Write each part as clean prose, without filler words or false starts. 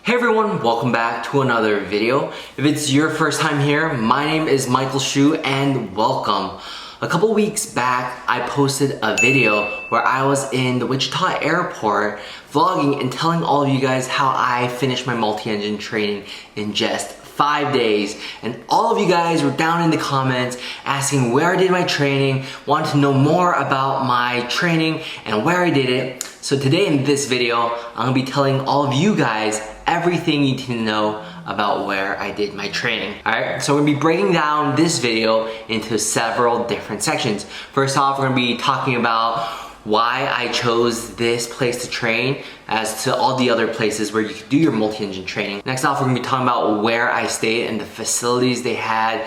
Hey everyone, welcome back to another video. If it's your first time here, my name is Michael Shu and welcome. A couple weeks back, I posted a video where I was in the Wichita airport vlogging and telling all of you guys how I finished my multi-engine training in just 5 days. And all of you guys were down in the comments asking where I did my training, wanted to know more about my training and where I did it. So today in this video, I'm gonna be telling all of you guys everything you need to know about where I did my training. Alright, so we're gonna be breaking down this video into several different sections. First off, we're gonna be talking about why I chose this place to train as to all the other places where you could do your multi-engine training. Next off, we're gonna be talking about where I stayed and the facilities they had,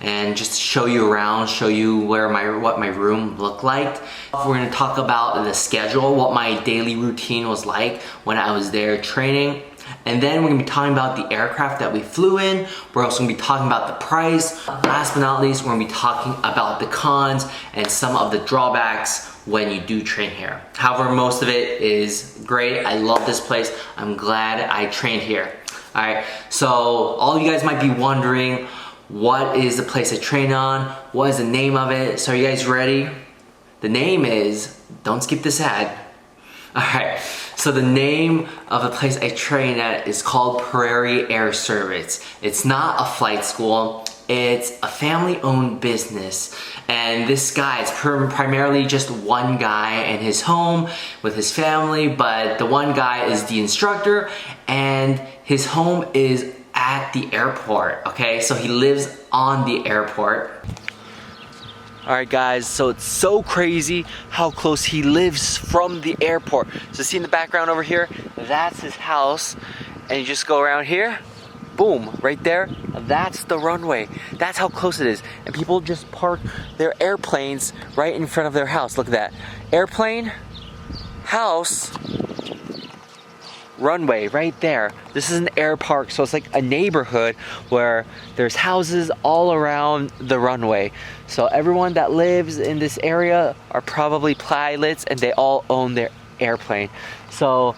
and just show you around, show you what my room looked like. We're gonna talk about the schedule, what my daily routine was like when I was there training. And then we're gonna be talking about the aircraft that we flew in. We're also gonna be talking about the price. Last but not least, we're gonna be talking about the cons and some of the drawbacks when you do train here. However, most of it is great. I love this place. I'm glad I trained here. All right, so all of you guys might be wondering, what is the place I train on? What is the name of it? So are you guys ready? The name is, don't skip this ad. All right, so the name of the place I train at is called Prairie Air Service. It's not a flight school, it's a family-owned business. And this guy, it's primarily just one guy in his home with his family, but the one guy is the instructor and his home is at the airport, okay? So he lives on the airport. Alright guys, so it's so crazy how close he lives from the airport. So see in the background over here, that's his house. And you just go around here, boom, right there, that's the runway. That's how close it is. And people just park their airplanes right in front of their house. Look at that. Airplane, house, runway right there. This is an air park, so it's like a neighborhood where there's houses all around the runway. So everyone that lives in this area are probably pilots and they all own their airplane. So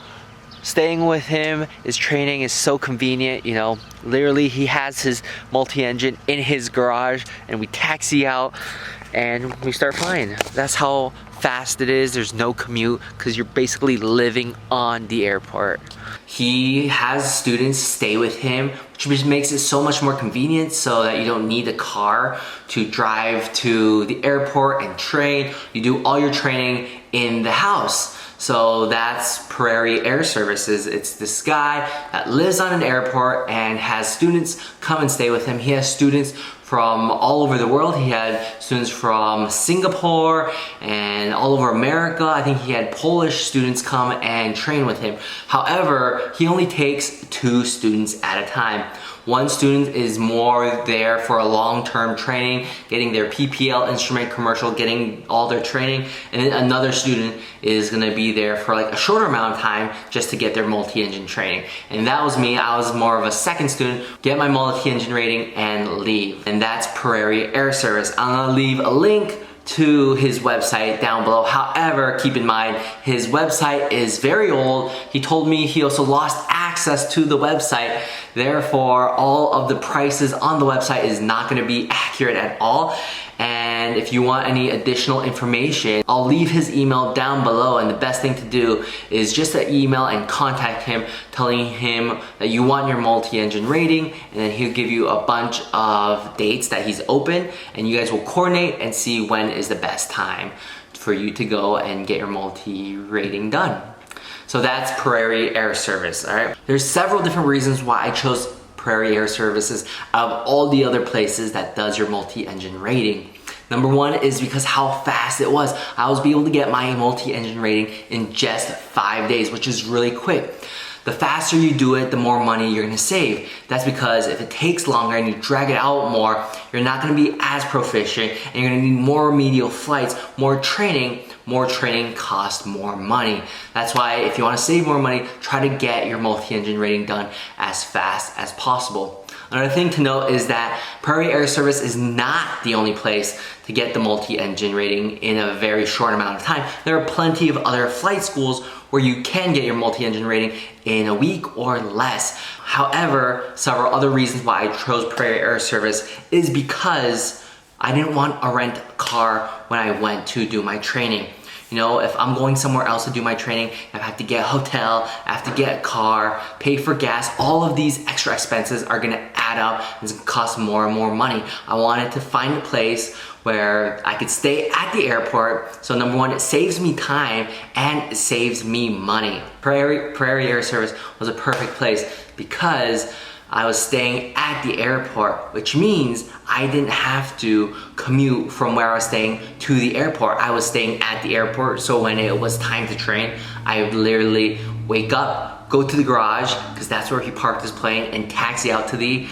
staying with him, his training is so convenient, you know. Literally he has his multi-engine in his garage and we taxi out and we start flying. That's how fast it is. There's no commute because you're basically living on the airport. He has students stay with him, which just makes it so much more convenient so that you don't need a car to drive to the airport and train. You do all your training in the house. So that's Prairie Air Services. It's this guy that lives on an airport and has students come and stay with him. He has students from all over the world. He had students from Singapore and all over America. I think he had Polish students come and train with him. However, he only takes 2 students at a time. One student is more there for a long-term training, getting their PPL instrument commercial, getting all their training, and then another student is gonna be there for like a shorter amount of time just to get their multi-engine training. And that was me. I was more of a second student, get my multi-engine rating and leave. And that's Prairie Air Service. I'm gonna leave a link to his website down below. However, keep in mind, his website is very old. He told me he also lost access to the website. Therefore, all of the prices on the website is not gonna be accurate at all. And if you want any additional information, I'll leave his email down below, and the best thing to do is just to email and contact him, telling him that you want your multi-engine rating, and then he'll give you a bunch of dates that he's open, and you guys will coordinate and see when is the best time for you to go and get your multi-rating done. So that's Prairie Air Service, all right? There's several different reasons why I chose Prairie Air Services out of all the other places that does your multi-engine rating. Number one is because how fast it was. I was able to get my multi-engine rating in just 5 days, which is really quick. The faster you do it, the more money you're gonna save. That's because if it takes longer and you drag it out more, you're not gonna be as proficient and you're gonna need more remedial flights, more training. More training costs more money. That's why if you wanna save more money, try to get your multi-engine rating done as fast as possible. Another thing to note is that Prairie Air Service is not the only place to get the multi-engine rating in a very short amount of time. There are plenty of other flight schools where you can get your multi-engine rating in a week or less. However, several other reasons why I chose Prairie Air Service is because I didn't want to rent a car when I went to do my training. You know, if I'm going somewhere else to do my training, I have to get a hotel, I have to get a car, pay for gas, all of these extra expenses are gonna add up and it's gonna cost more and more money. I wanted to find a place where I could stay at the airport. So number one, it saves me time and it saves me money. Prairie Air Service was a perfect place because I was staying at the airport, which means I didn't have to commute from where I was staying to the airport. I was staying at the airport, so when it was time to train, I would literally wake up, go to the garage, because that's where he parked his plane, and taxi out to the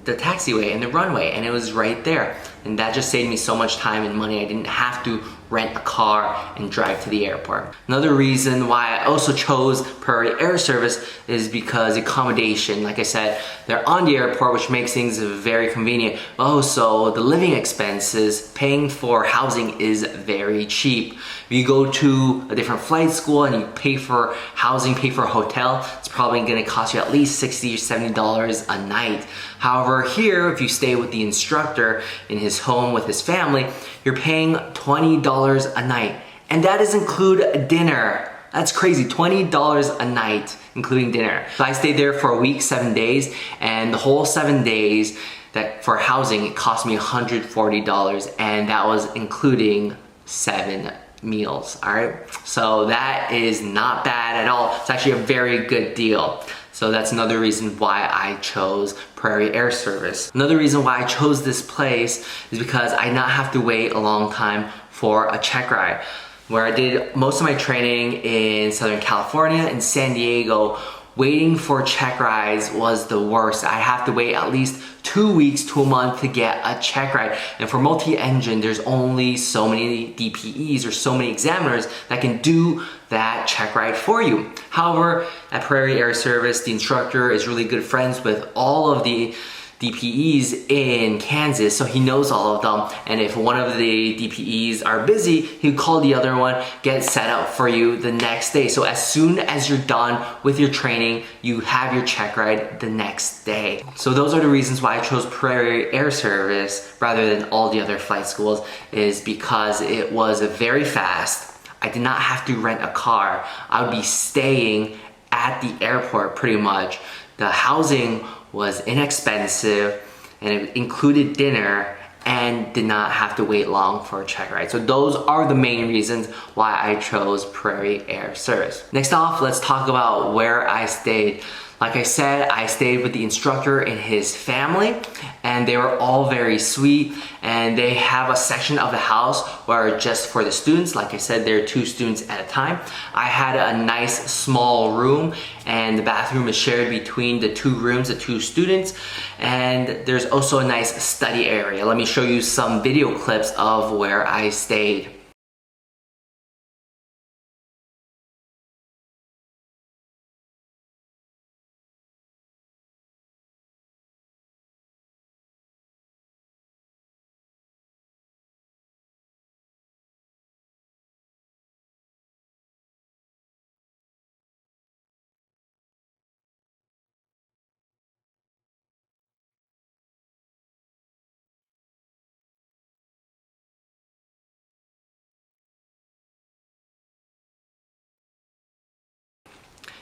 taxiway and the runway, and it was right there. And that just saved me so much time and money. I didn't have to rent a car and drive to the airport. Another reason why I also chose Prairie Air Service is because accommodation. Like I said, they're on the airport, which makes things very convenient. Also, the living expenses, paying for housing is very cheap. If you go to a different flight school and you pay for housing, pay for a hotel, it's probably gonna cost you at least $60 or $70 a night. However, here, if you stay with the instructor in his home with his family, you're paying $20 a night. And that doesn't include dinner. That's crazy, $20 a night, including dinner. So I stayed there for a week, 7 days, and the whole 7 days that for housing, it cost me $140, and that was including 7 meals, all right? So that is not bad at all. It's actually a very good deal. So that's another reason why I chose Prairie Air Service. Another reason why I chose this place is because I did not have to wait a long time for a check ride. Where I did most of my training in Southern California and San Diego, waiting for check rides was the worst. I have to wait at least 2 weeks to a month to get a check ride. And for multi-engine, there's only so many DPEs or so many examiners that can do that check ride for you. However, at Prairie Air Service, the instructor is really good friends with all of the DPEs in Kansas, so he knows all of them. And if one of the DPEs are busy, he'll call the other one, get set up for you the next day. So as soon as you're done with your training, you have your check ride the next day. So those are the reasons why I chose Prairie Air Service rather than all the other flight schools, is because it was very fast. I did not have to rent a car. I would be staying at the airport pretty much. The housing was inexpensive and it included dinner and did not have to wait long for a check ride. So those are the main reasons why I chose Prairie Air Service. Next off, let's talk about where I stayed. Like I said, I stayed with the instructor and his family, and they were all very sweet, and they have a section of the house where just for the students. Like I said, there are 2 students at a time. I had a nice small room, and the bathroom is shared between the 2 rooms, the 2 students, and there's also a nice study area. Let me show you some video clips of where I stayed.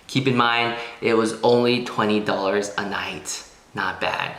Keep in mind, it was only $20 a night. Not bad.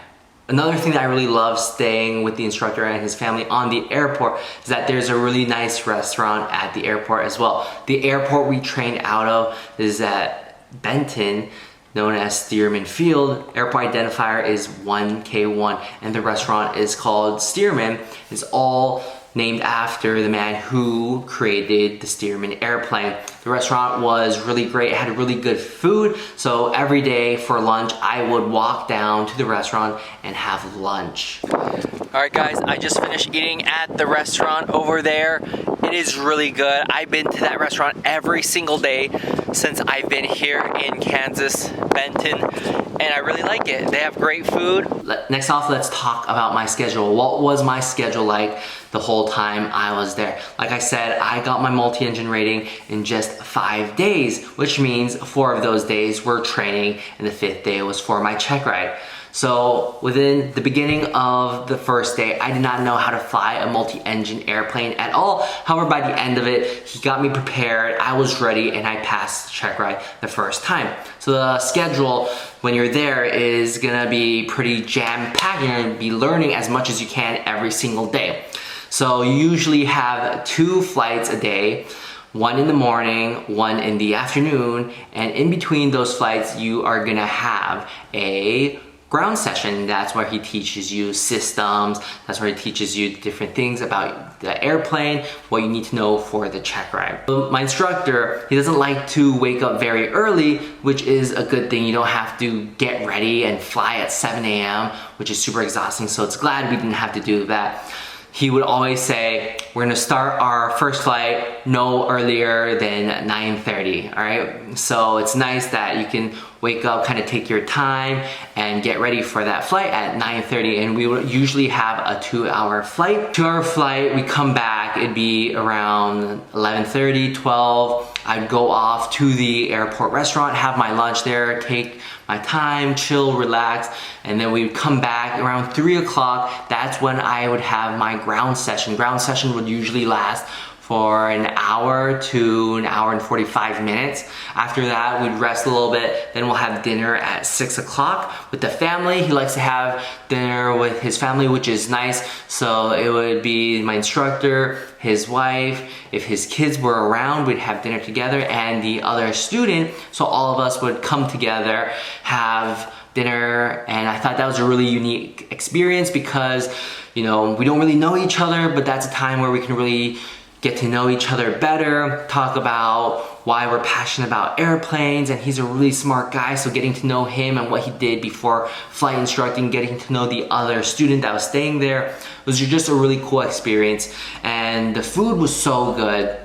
Another thing that I really love staying with the instructor and his family on the airport is that there's a really nice restaurant at the airport as well. The airport we trained out of is at Benton, known as Stearman Field. Airport identifier is 1K1, and the restaurant is called Stearman. It's all named after the man who created the Stearman airplane. The restaurant was really great. It had really good food. So every day for lunch, I would walk down to the restaurant and have lunch. All right guys, I just finished eating at the restaurant over there. It is really good. I've been to that restaurant every single day since I've been here in Kansas, Benton, and I really like it. They have great food. Next off, let's talk about my schedule. What was my schedule like the whole time I was there. Like I said, I got my multi-engine rating in just 5 days, which means 4 of those days were training and the 5th day was for my check ride. So within the beginning of the first day, I did not know how to fly a multi-engine airplane at all. However, by the end of it, he got me prepared, I was ready, and I passed the check ride the first time. So the schedule when you're there is gonna be pretty jam-packed. You're gonna be learning as much as you can every single day. So you usually have 2 flights a day, 1 in the morning, 1 in the afternoon, and in between those flights, you are gonna have a ground session. That's where he teaches you systems. That's where he teaches you different things about the airplane, what you need to know for the check ride. My instructor, he doesn't like to wake up very early, which is a good thing. You don't have to get ready and fly at 7 a.m., which is super exhausting. So it's glad we didn't have to do that. He would always say, we're gonna start our first flight no earlier than 9:30, all right? So it's nice that you can wake up, kind of take your time and get ready for that flight at 9:30. And we would usually have a 2-hour flight. 2-hour flight, we come back, it'd be around 11:30, 12. I'd go off to the airport restaurant, have my lunch there, take my time, chill, relax, and then we'd come back around 3 o'clock. That's when I would have my ground session. Ground session would usually last for an hour to an hour and 45 minutes. After that, we'd rest a little bit. Then we'll have dinner at 6 o'clock with the family. He likes to have dinner with his family, which is nice. So it would be my instructor, his wife. If his kids were around, we'd have dinner together, and the other student. So all of us would come together, have dinner, and I thought that was a really unique experience because, you know, we don't really know each other, but that's a time where we can really get to know each other better, talk about why we're passionate about airplanes, and he's a really smart guy, so getting to know him and what he did before flight instructing, getting to know the other student that was staying there was just a really cool experience. And the food was so good.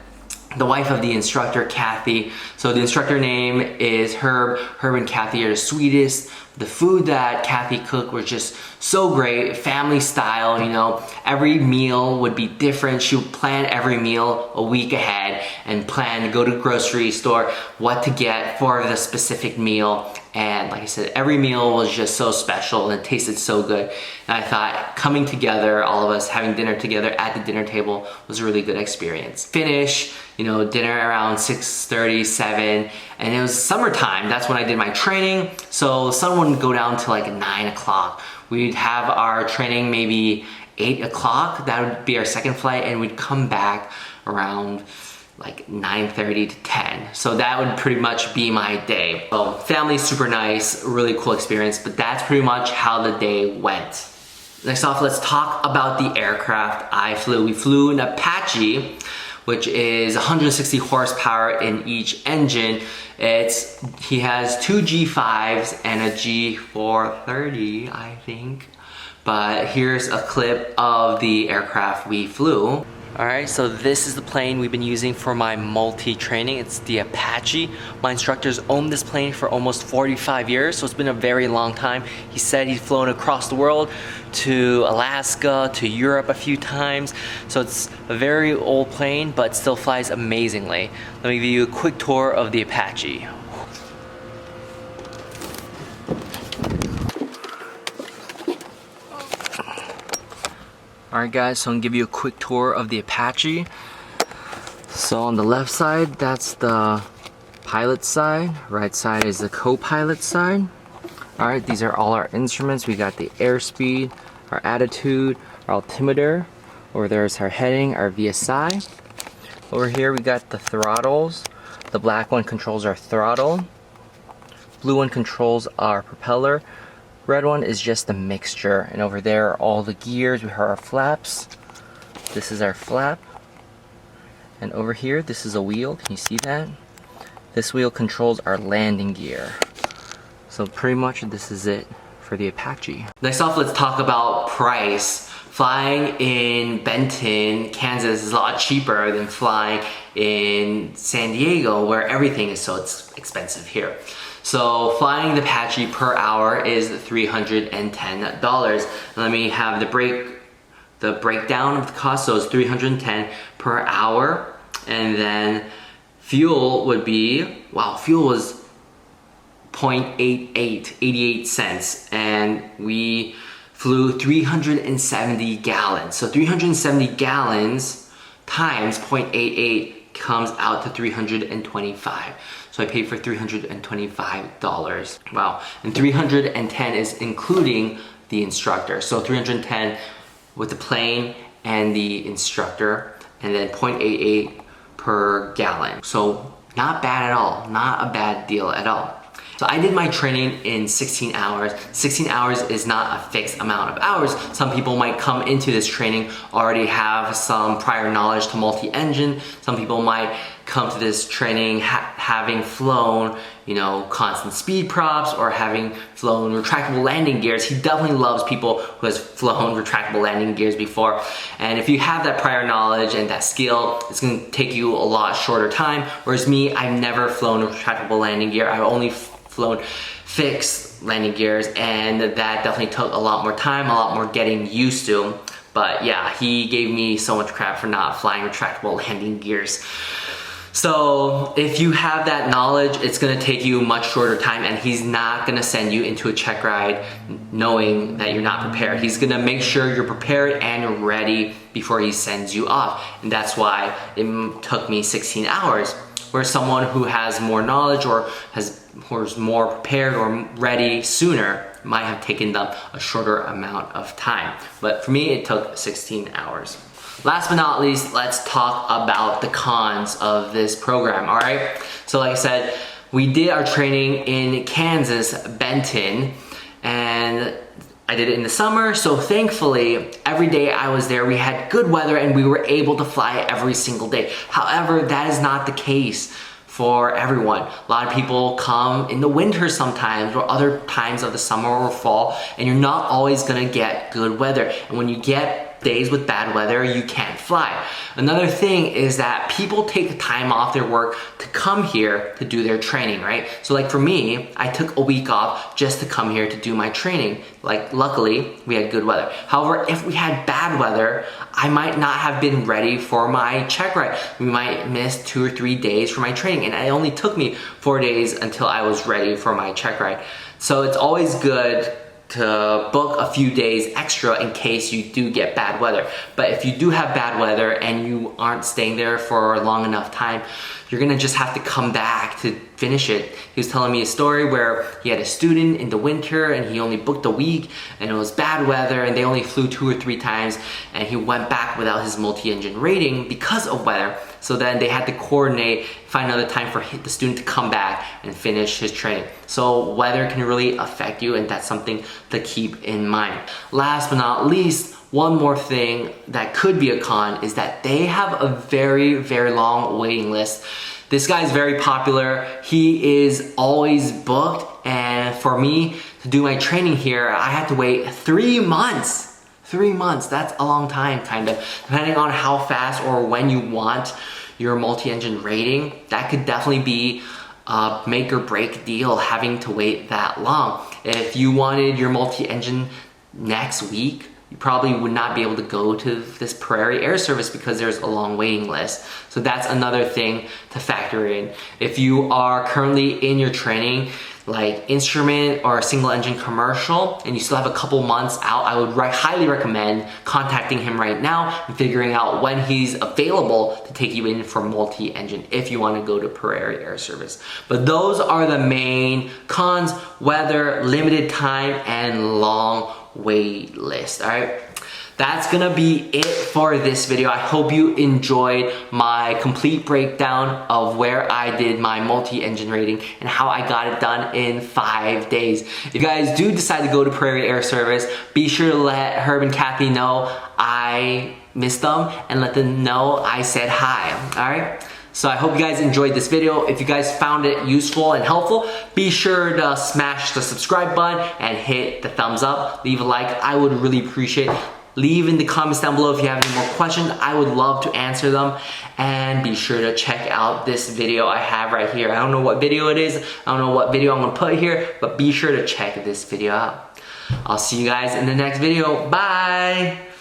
The wife of the instructor, Kathy, so the instructor name is Herb. Herb and Kathy are the sweetest. The food that Kathy cooked was just so great, family style, you know. Every meal would be different. She would plan every meal a week ahead and plan to go to the grocery store, what to get for the specific meal. And like I said, every meal was just so special and it tasted so good. And I thought coming together, all of us having dinner together at the dinner table was a really good experience. Finish, you know, dinner around 6:30, 7, and it was summertime. That's when I did my training. So the sun wouldn't go down till like 9 o'clock. We'd have our training maybe 8 o'clock. That would be our second flight, and we'd come back around like 9:30 to 10. So that would pretty much be my day. So family's super nice, really cool experience, but that's pretty much how the day went. Next off, let's talk about the aircraft I flew. We flew an Apache, which is 160 horsepower in each engine. He has 2 G5s and a G430, I think. But here's a clip of the aircraft we flew. Alright, so this is the plane we've been using for my multi-training. It's the Apache. My instructor's owned this plane for almost 45 years, so it's been a very long time. He said he's flown across the world to Alaska, to Europe a few times. So it's a very old plane, but still flies amazingly. Let me give you a quick tour of the Apache. Alright guys, so I'm gonna give you a quick tour of the Apache. So on the left side, that's the pilot side. Right side is the co-pilot side. Alright, these are all our instruments. We got the airspeed, our attitude, our altimeter. Over there is our heading, our VSI. Over here we got the throttles. The black one controls our throttle. Blue one controls our propeller. Red one is just a mixture, and over there are all the gears. We have our flaps. This is our flap. And over here, this is a wheel. Can you see that? This wheel controls our landing gear. So pretty much this is it for the Apache. Next off, let's talk about price. Flying in Benton, Kansas is a lot cheaper than flying in San Diego, where everything is so expensive here. So flying the Apache per hour is $310. Let me have the the breakdown of the cost. So it's $310 per hour. And then fuel would be, wow, fuel was 88 cents. And we flew 370 gallons. So 370 gallons times 0.88 comes out to 325. So I paid for $325. Wow. And 310 is including the instructor. So 310 with the plane and the instructor, and then 0.88 per gallon. So not bad at all. Not a bad deal at all. So I did my training in 16 hours. 16 hours is not a fixed amount of hours. Some people might come into this training already have some prior knowledge to multi-engine. Some people might come to this training having flown, you know, constant speed props or having flown retractable landing gears. He definitely loves people who has flown retractable landing gears before. And if you have that prior knowledge and that skill, it's gonna take you a lot shorter time. Whereas me, I've never flown a retractable landing gear. I've only flown fixed landing gears, and that definitely took a lot more time, a lot more getting used to. But yeah, he gave me so much crap for not flying retractable landing gears. So if you have that knowledge, it's gonna take you much shorter time, and he's not gonna send you into a check ride knowing that you're not prepared. He's gonna make sure you're prepared and ready before he sends you off. And that's why it took me 16 hours. Where someone who has more knowledge or is more prepared or ready sooner might have taken them a shorter amount of time. But for me, it took 16 hours. Last but not least, let's talk about the cons of this program, all right? So like I said, we did our training in Kansas, Benton, and I did it in the summer, so thankfully, every day I was there, we had good weather and we were able to fly every single day. However, that is not the case for everyone. A lot of people come in the winter sometimes or other times of the summer or fall, and you're not always gonna get good weather. And when you get days with bad weather, you can't fly. Another thing is that people take the time off their work to come here to do their training, right? So like for me, I took a week off just to come here to do my training. Like luckily, we had good weather. However, if we had bad weather, I might not have been ready for my check ride. We might miss 2 or 3 days for my training, and it only took me 4 days until I was ready for my check ride. So it's always good to book a few days extra in case you do get bad weather. But if you do have bad weather and you aren't staying there for a long enough time, you're gonna just have to come back to finish it. He was telling me a story where he had a student in the winter and he only booked a week and it was bad weather and they only flew 2 or 3 times, and he went back without his multi-engine rating because of weather. So then they had to coordinate, find another time for the student to come back and finish his training. So weather can really affect you, and that's something to keep in mind. Last but not least, one more thing that could be a con is that they have a very, very long waiting list. This guy is very popular. He is always booked, and for me to do my training here, I had to wait 3 months. 3 months, that's a long time, kind of. Depending on how fast or when you want your multi-engine rating, that could definitely be a make or break deal, having to wait that long. If you wanted your multi-engine next week, you probably would not be able to go to this Prairie Air Service because there's a long waiting list. So that's another thing to factor in. If you are currently in your training, like instrument or single engine commercial, and you still have a couple months out, I would highly recommend contacting him right now and figuring out when he's available to take you in for multi-engine if you want to go to Prairie Air Service. But those are the main cons: weather, limited time, and long wait list. All right, that's gonna be it for this video. I hope you enjoyed my complete breakdown of where I did my multi-engine rating and how I got it done in 5 days. If you guys do decide to go to Prairie Air Service, be sure to let Herb and Kathy know I missed them and let them know I said hi. All right, so I hope you guys enjoyed this video. If you guys found it useful and helpful, be sure to smash the subscribe button and hit the thumbs up. Leave a like, I would really appreciate it. Leave in the comments down below if you have any more questions. I would love to answer them. And be sure to check out this video I have right here. I don't know what video it is. I don't know what video I'm gonna put here, but be sure to check this video out. I'll see you guys in the next video. Bye.